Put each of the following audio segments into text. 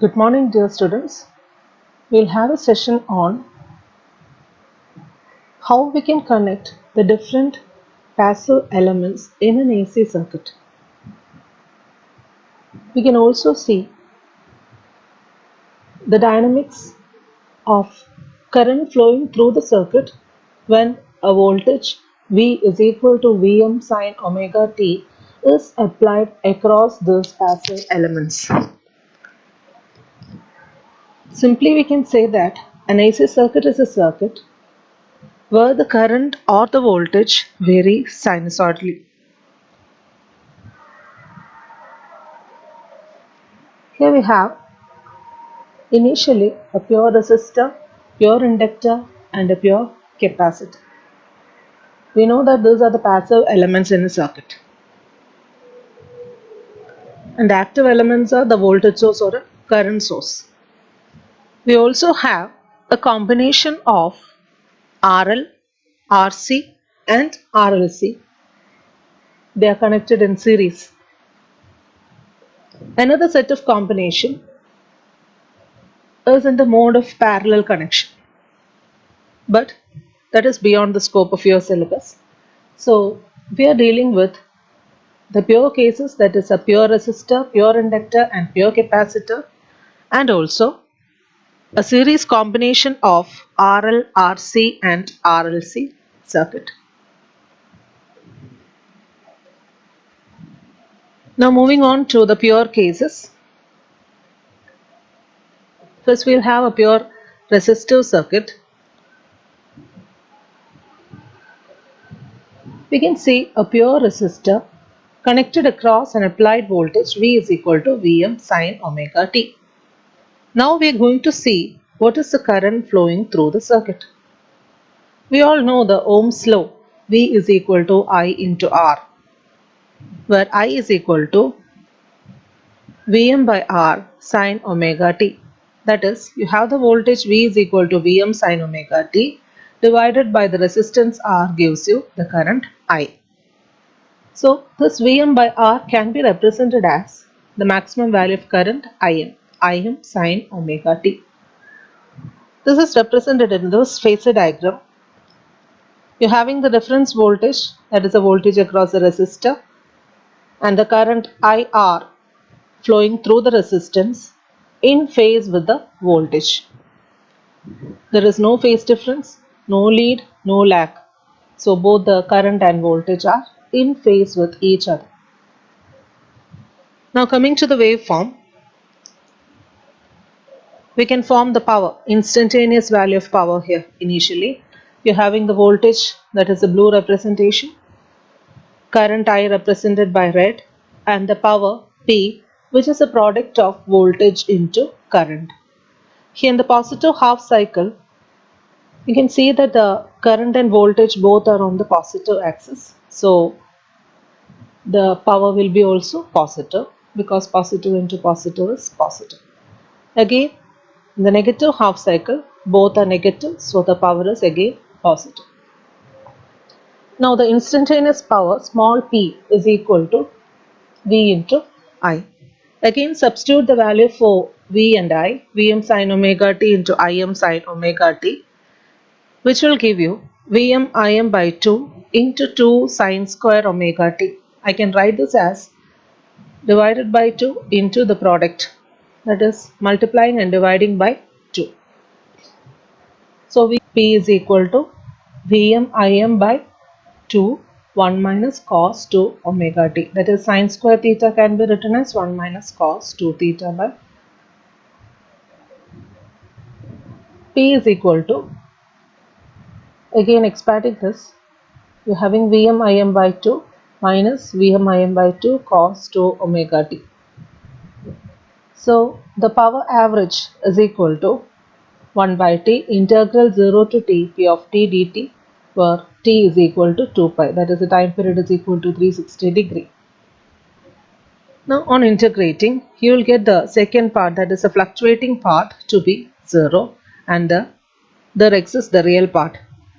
Good morning, dear students. We'll have a session on how we can connect the different passive elements in an AC circuit. We can also see the dynamics of current flowing through the circuit when a voltage V is equal to Vm sine omega t is applied across those passive elements. Simply, we can say that an AC circuit is a circuit where the current or the voltage vary sinusoidally. Here we have initially a pure resistor, pure inductor and a pure capacitor. We know that these are the passive elements in a circuit. And the active elements are the voltage source or a current source. We also have a combination of RL, RC and RLC. They are connected in series. Another set of combination is in the mode of parallel connection. But that is beyond the scope of your syllabus. So we are dealing with the pure cases, that is a pure resistor, pure inductor and pure capacitor, and also a series combination of RL, RC and RLC circuit. Now moving on to the pure cases. First we'll have a pure resistive circuit. We can see a pure resistor connected across an applied voltage V is equal to Vm sine omega t. Now we are going to see what is the current flowing through the circuit. We all know the Ohm's law, V is equal to I into R, where I is equal to Vm by R sine omega t. That is, you have the voltage V is equal to Vm sine omega t divided by the resistance R gives you the current I. So this Vm by R can be represented as the maximum value of current Im sine omega t. This is represented in this phasor diagram. You're having the reference voltage, that is the voltage across the resistor, and the current IR flowing through the resistance in phase with the voltage. There is no phase difference, no lead, no lag. So both the current and voltage are in phase with each other. Now coming to the waveform, we can form the power, instantaneous value of power here. Initially, you're having the voltage, that is the blue representation, current I represented by red, and the power P, which is a product of voltage into current. Here in the positive half cycle, you can see that the current and voltage both are on the positive axis. So the power will be also positive because positive into positive is positive. Again, in the negative half cycle, both are negative, so the power is again positive. Now the instantaneous power, small p, is equal to V into I. Again, substitute the value for V and I, Vm sin omega t into Im sin omega t, which will give you Vm Im by 2 into 2 sin square omega t. I can write this as divided by 2 into the product, that is multiplying and dividing by 2. So P is equal to Vm Im by 2 1 minus cos 2 omega t, that is sin square theta can be written as 1 minus cos 2 theta by P is equal to, again expanding this, you are having Vm Im by 2 minus Vm Im by 2 cos 2 omega t. So the power average is equal to 1 by t integral 0 to t p of t dt, where t is equal to 2 pi, that is the time period is equal to 360 degree. Now on integrating, you will get the second part, that is the fluctuating part, to be 0, and there exists the real part,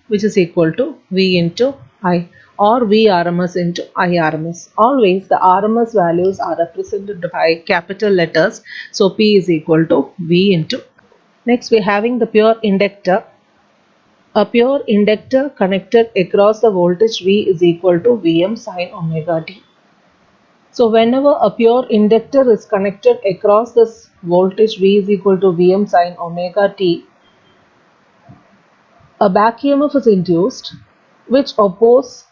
which is equal to V into I. or Vrms into Irms. Always the RMS values are represented by capital letters. So P is equal to V into. Next we are having the pure inductor. A pure inductor connected across the voltage V is equal to Vm sin omega t. So whenever a pure inductor is connected across this voltage V is equal to Vm sin omega t, a back EMF is induced which opposes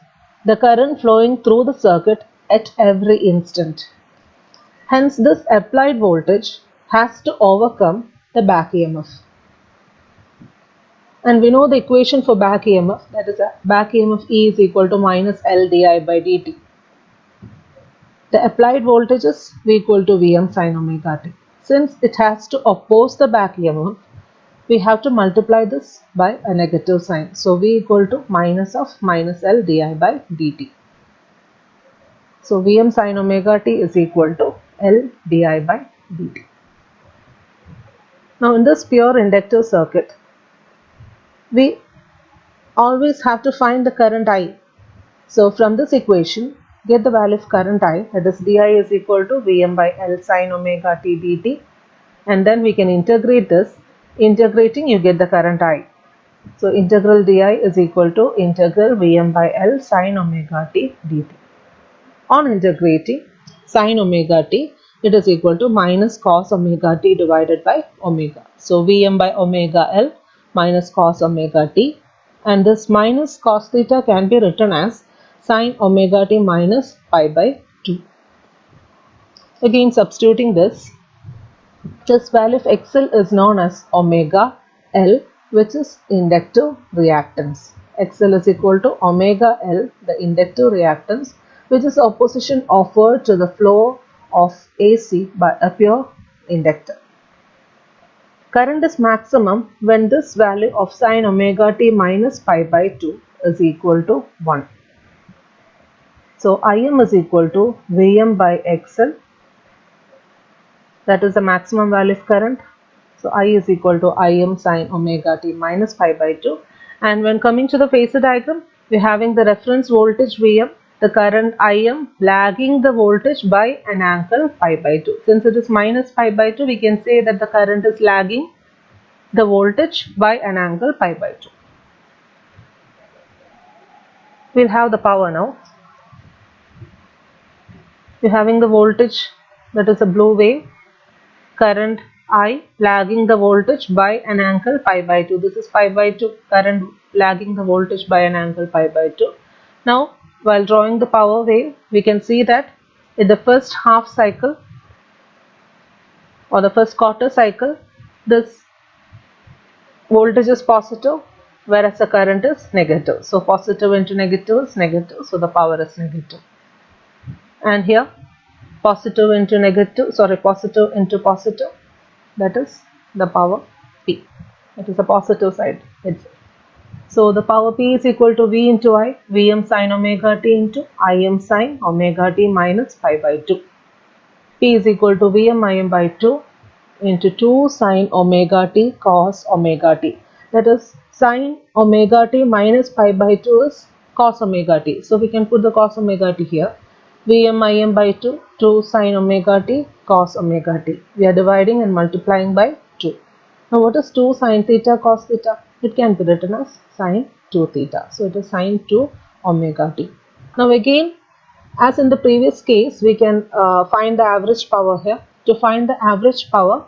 the current flowing through the circuit at every instant. Hence, this applied voltage has to overcome the back EMF. And we know the equation for back EMF, that is back EMF E is equal to minus L di by dt. The applied voltage is V equal to Vm sin omega t. Since it has to oppose the back EMF, we have to multiply this by a negative sign. So V equal to minus of minus L di by dt. So Vm sin omega t is equal to L di by dt. Now in this pure inductive circuit, we always have to find the current I. So from this equation, get the value of current I, that is di is equal to Vm by L sin omega t dt, and then we can integrate this. Integrating, you get the current I. So integral di is equal to integral Vm by L sin omega t dt. On integrating sin omega t, it is equal to minus cos omega t divided by omega. So Vm by omega L minus cos omega t, and this minus cos theta can be written as sin omega t minus pi by 2. Again substituting this value of XL is known as omega L, which is inductive reactance. XL is equal to omega L, the inductive reactance, which is opposition offered to the flow of AC by a pure inductor. Current is maximum when this value of sin omega t minus pi by 2 is equal to 1. So Im is equal to Vm by XL, that is the maximum value of current. So I is equal to Im sin omega t minus pi by 2. And when coming to the phasor diagram, we are having the reference voltage Vm, the current Im lagging the voltage by an angle pi by 2. Since it is minus pi by 2, we can say that the current is lagging the voltage by an angle pi by 2. We'll have the power now. We're having the voltage, that is a blue wave, current I lagging the voltage by an angle pi by 2. This is pi by 2, current lagging the voltage by an angle pi by 2. Now, while drawing the power wave, we can see that in the first half cycle or the first quarter cycle, this voltage is positive, whereas the current is negative. So positive into negative is negative, so the power is negative. And here positive into negative, positive into positive, that is the power P. It is the positive side itself. So the power P is equal to V into I, Vm sin omega t into Im sin omega t minus pi by 2. P is equal to Vm Im by 2 into 2 sin omega t cos omega t. That is sin omega t minus pi by 2 is cos omega t. So we can put the cos omega t here. Vm Im by 2, 2 sin omega t cos omega t. We are dividing and multiplying by 2. Now what is 2 sin theta cos theta? It can be written as sin 2 theta. So it is sin 2 omega t. Now again, as in the previous case, we can find the average power here. To find the average power,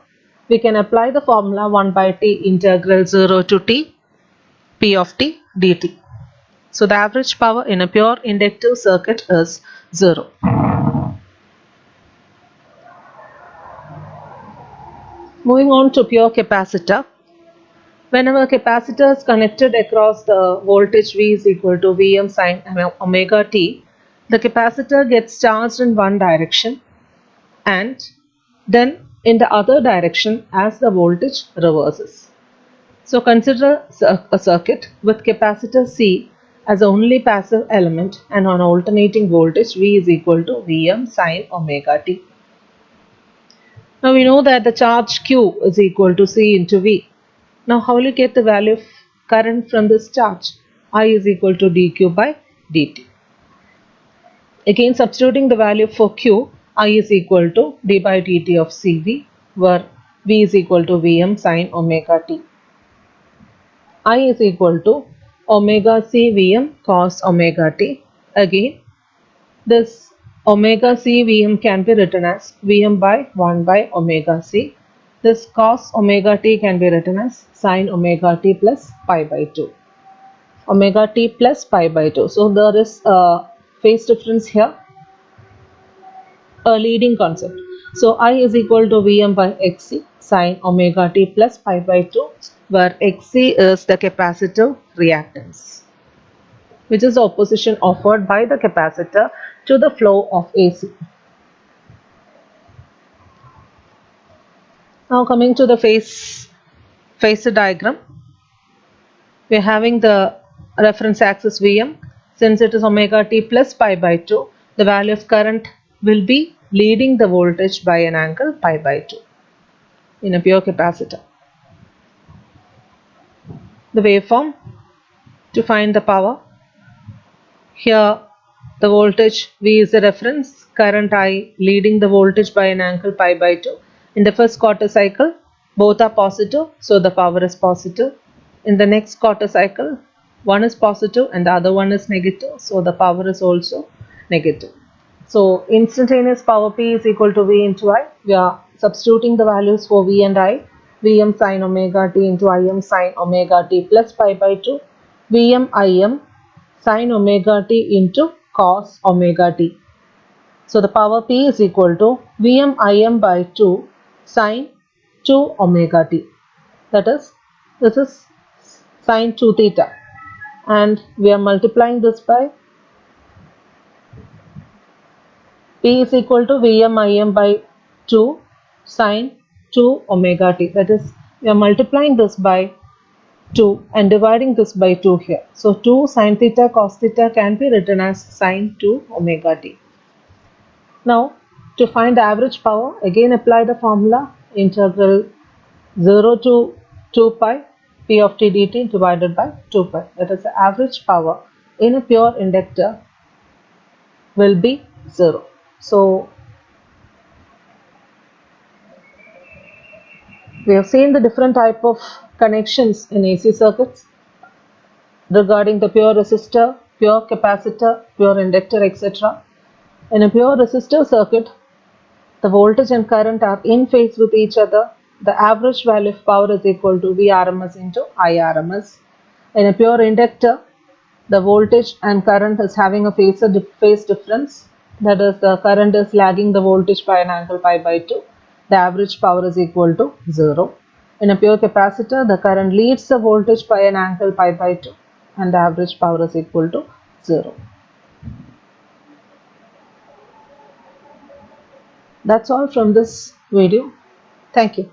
we can apply the formula 1 by t integral 0 to t p of t dt. So the average power in a pure inductive circuit is 0. Moving on to pure capacitor. Whenever a capacitor is connected across the voltage V is equal to Vm sin omega t, the capacitor gets charged in one direction and then in the other direction as the voltage reverses. So consider a circuit with capacitor C as the only passive element and on alternating voltage V is equal to Vm sin omega t. Now we know that the charge Q is equal to C into V. Now how will you get the value of current from this charge? I is equal to dq by dt. Again, substituting the value for Q, I is equal to d by dt of Cv, where V is equal to Vm sine omega t. I is equal to omega C Vm cos omega t. Again, this omega C Vm can be written as Vm by 1 by omega C. This cos omega t can be written as sine omega t plus pi by 2. Omega t plus pi by 2. So there is a phase difference here, a leading concept. So I is equal to Vm by Xc sine omega t plus pi by 2, where Xc is the capacitive reactance, which is the opposition offered by the capacitor to the flow of AC. Now coming to the phasor diagram, we are having the reference axis Vm. Since it is omega t plus pi by 2, the value of current will be leading the voltage by an angle pi by 2 in a pure capacitor. The waveform to find the power. Here the voltage V is the reference, current I leading the voltage by an angle pi by 2. In the first quarter cycle, both are positive, so the power is positive. In the next quarter cycle, one is positive and the other one is negative, so the power is also negative. So instantaneous power P is equal to V into I. We are substituting the values for V and I. Vm sin omega t into Im sin omega t plus pi by 2. Vm Im sin omega t into cos omega t. So the power P is equal to Vm Im by 2 sin 2 omega t. That is, this is sin 2 theta, and we are multiplying this by P is equal to Vm Im by 2 sin 2 omega t. That is, we are multiplying this by 2 and dividing this by 2 here. So 2 sin theta cos theta can be written as sin 2 omega t. Now to find the average power, again apply the formula integral 0 to 2 pi p of t dt divided by 2 pi. That is, the average power in a pure inductor will be 0. So we have seen the different type of connections in AC circuits regarding the pure resistor, pure capacitor, pure inductor, etc. In a pure resistor circuit, the voltage and current are in phase with each other. The average value of power is equal to Vrms into Irms. In a pure inductor, the voltage and current is having a phase difference. That is, the current is lagging the voltage by an angle pi by 2. The average power is equal to 0. In a pure capacitor, the current leads the voltage by an angle pi by 2 and the average power is equal to 0. That's all from this video. Thank you.